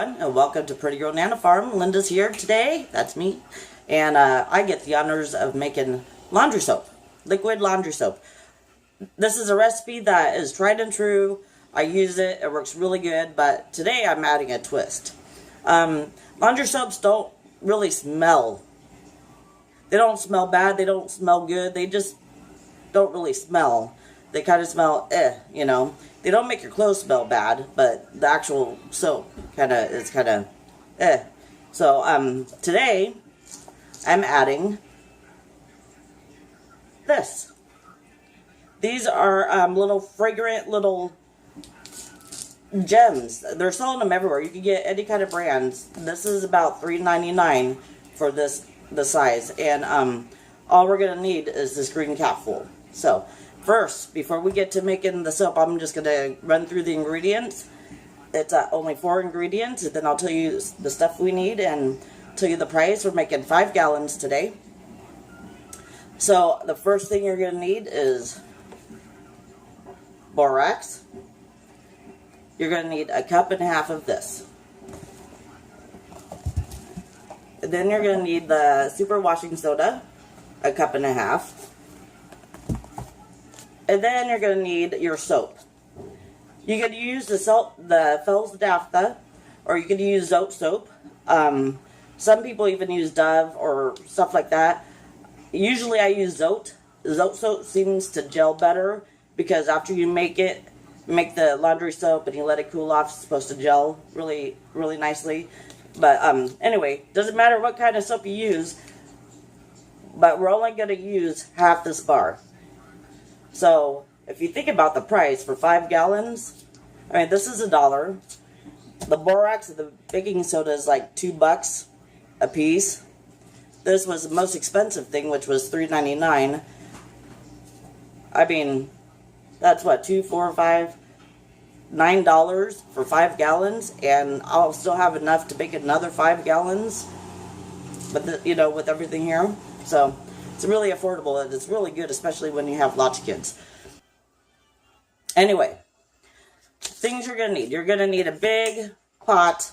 everyone, and welcome to Pretty Girl Nana Farm. Linda's here today, that's me, and I get the honors of making laundry soap, liquid laundry soap. This is a recipe that is tried and true. I use it, it works really good, but today I'm adding a twist. Laundry soaps don't really smell. They don't smell bad, they don't smell good, they just don't really smell. They kind of smell you know. They don't make your clothes smell bad, but the actual soap is kind of So today I'm adding this. These are little fragrant little gems. They're selling them everywhere. You can get any kind of brands. This is about $3.99 for the size, and all we're gonna need is this green capful. So first, before we get to making the soap, I'm just going to run through the ingredients. It's only 4 ingredients, and then I'll tell you the stuff we need and tell you the price. We're making 5 gallons today. So the first thing you're going to need is borax. You're going to need 1.5 cups of this. And then you're going to need the super washing soda, 1.5 cups. And then you're going to need your soap. You can use the Fells Naphtha, or you can use Zote soap. Some people even use Dove or stuff like that. Usually I use Zote. Zote soap seems to gel better because after you make the laundry soap and you let it cool off, it's supposed to gel really, really nicely. But anyway, doesn't matter what kind of soap you use, but we're only going to use half this bar. So, if you think about the price for 5 gallons, I mean, this is $1. The borax and the baking soda is like $2 a piece. This was the most expensive thing, which was $3.99. I mean, that's what, $2, $4, $5, $9 for 5 gallons, and I'll still have enough to make another 5 gallons, but you know, with everything here. So it's really affordable, and it's really good, especially when you have lots of kids. Anyway, things you're going to need. You're going to need a big pot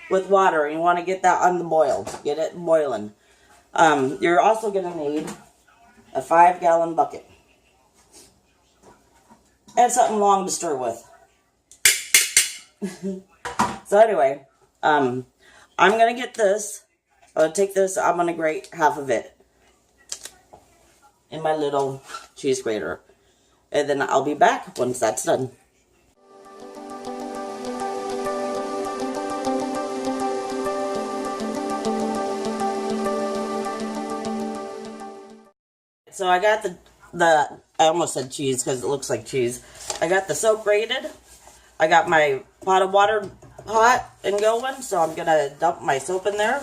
with water. You want to get that on the boil. Get it boiling. You're also going to need a 5-gallon bucket. And something long to stir with. So anyway, I'm going to get this. I'm going to take this, I'm going to grate half of it in my little cheese grater. And then I'll be back once that's done. So I got I almost said cheese because it looks like cheese. I got the soap grated. I got my pot of water hot and going, so I'm going to dump my soap in there.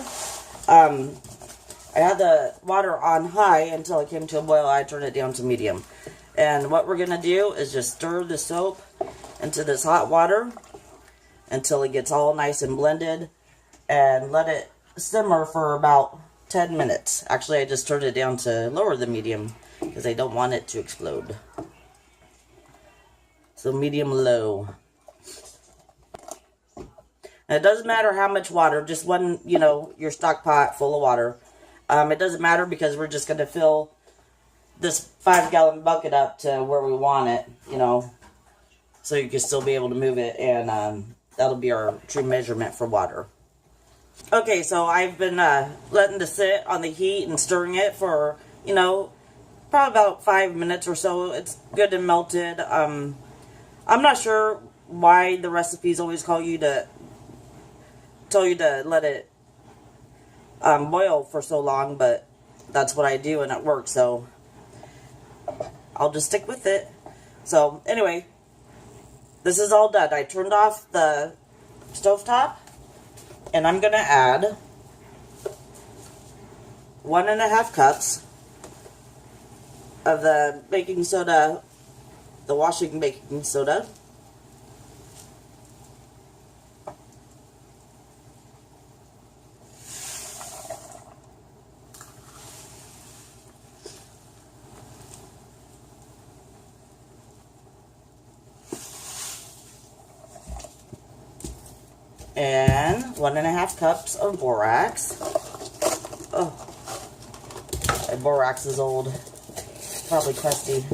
I had the water on high until it came to a boil. I turned it down to medium. And what we're going to do is just stir the soap into this hot water until it gets all nice and blended, and let it simmer for about 10 minutes. Actually, I just turned it down to lower than medium because I don't want it to explode. So medium-low. And it doesn't matter how much water, just one, you know, your stock pot full of water. It doesn't matter because we're just going to fill this 5-gallon bucket up to where we want it, you know, so you can still be able to move it, and that'll be our true measurement for water. Okay, so I've been letting this sit on the heat and stirring it for, you know, probably about 5 minutes or so. It's good and melted. I'm not sure why the recipes always tell you to let it boil for so long, but that's what I do and it works, so I'll just stick with it. So anyway, this is all done. I turned off the stovetop, and I'm going to add 1.5 cups of the baking soda, the washing baking soda. then 1.5 cups of borax. Oh, my borax is old, probably crusty.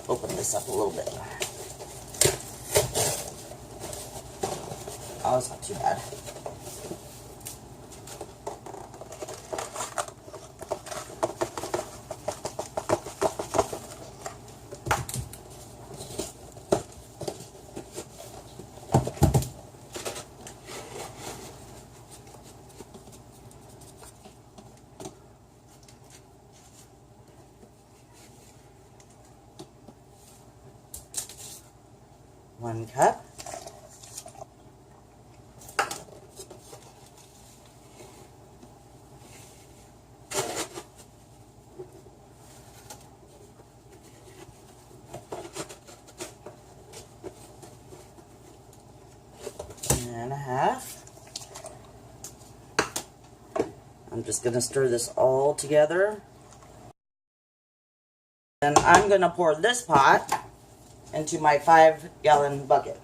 Open this up a little bit. Oh, it's not too bad. One cup. And a half. I'm just going to stir this all together. And I'm going to pour this pot into my 5-gallon bucket.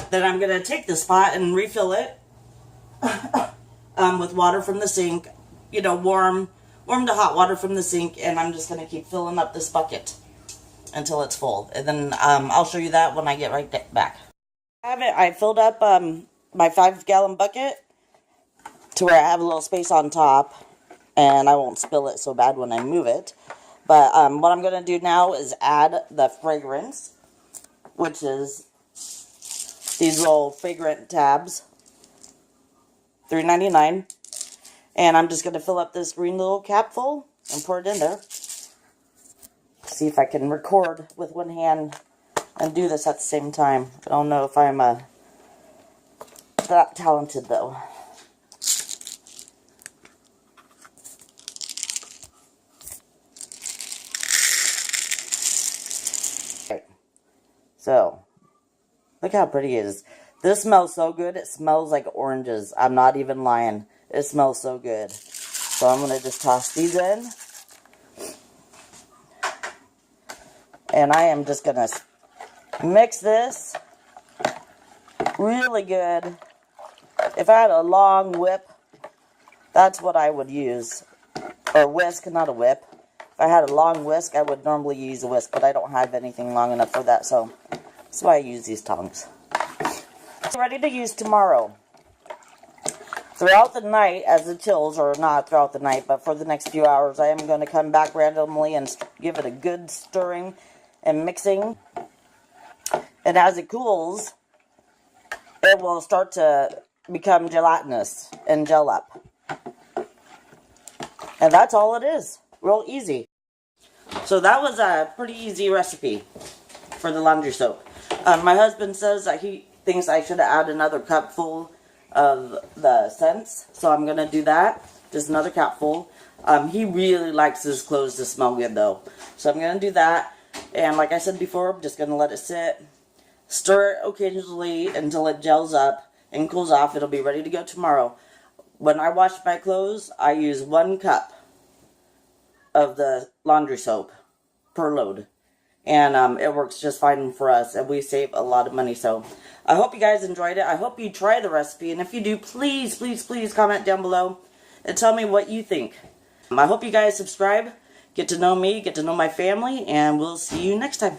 Then I'm going to take this pot and refill it with water from the sink, you know, warm to hot water from the sink, and I'm just going to keep filling up this bucket until it's full. And then I'll show you that when I get right back. I filled up my 5-gallon bucket to where I have a little space on top, and I won't spill it so bad when I move it. But what I'm going to do now is add the fragrance, which is these little fragrant tabs, $3.99. And I'm just going to fill up this green little cap full and pour it in there. See if I can record with one hand and do this at the same time. I don't know if I'm that talented though. Okay. So, look how pretty it is. This smells so good. It smells like oranges. I'm not even lying. It smells so good. So I'm going to just toss these in. And I am just going to mix this really good. If I had a long whip, that's what I would use. Or whisk, not a whip. If I had a long whisk, I would normally use a whisk, but I don't have anything long enough for that, so that's why I use these tongs. It's ready to use tomorrow. Throughout the night, as it chills, or not throughout the night, but for the next few hours, I am going to come back randomly and give it a good stirring and mixing. And as it cools, it will start to become gelatinous and gel up. And that's all it is. Real easy. So that was a pretty easy recipe for the laundry soap. My husband says that he thinks I should add another cup full of the scents, so I'm gonna do that. Just another cupful. He really likes his clothes to smell good though, so I'm gonna do that. And like I said before, I'm just gonna let it sit, stir it occasionally until it gels up and cools off. It'll be ready to go tomorrow. When I wash my clothes, I use 1 cup of the laundry soap per load. And it works just fine for us, and we save a lot of money. So I hope you guys enjoyed it. I hope you try the recipe, and if you do, please, please, please comment down below and tell me what you think. I hope you guys subscribe, get to know me, get to know my family, and we'll see you next time.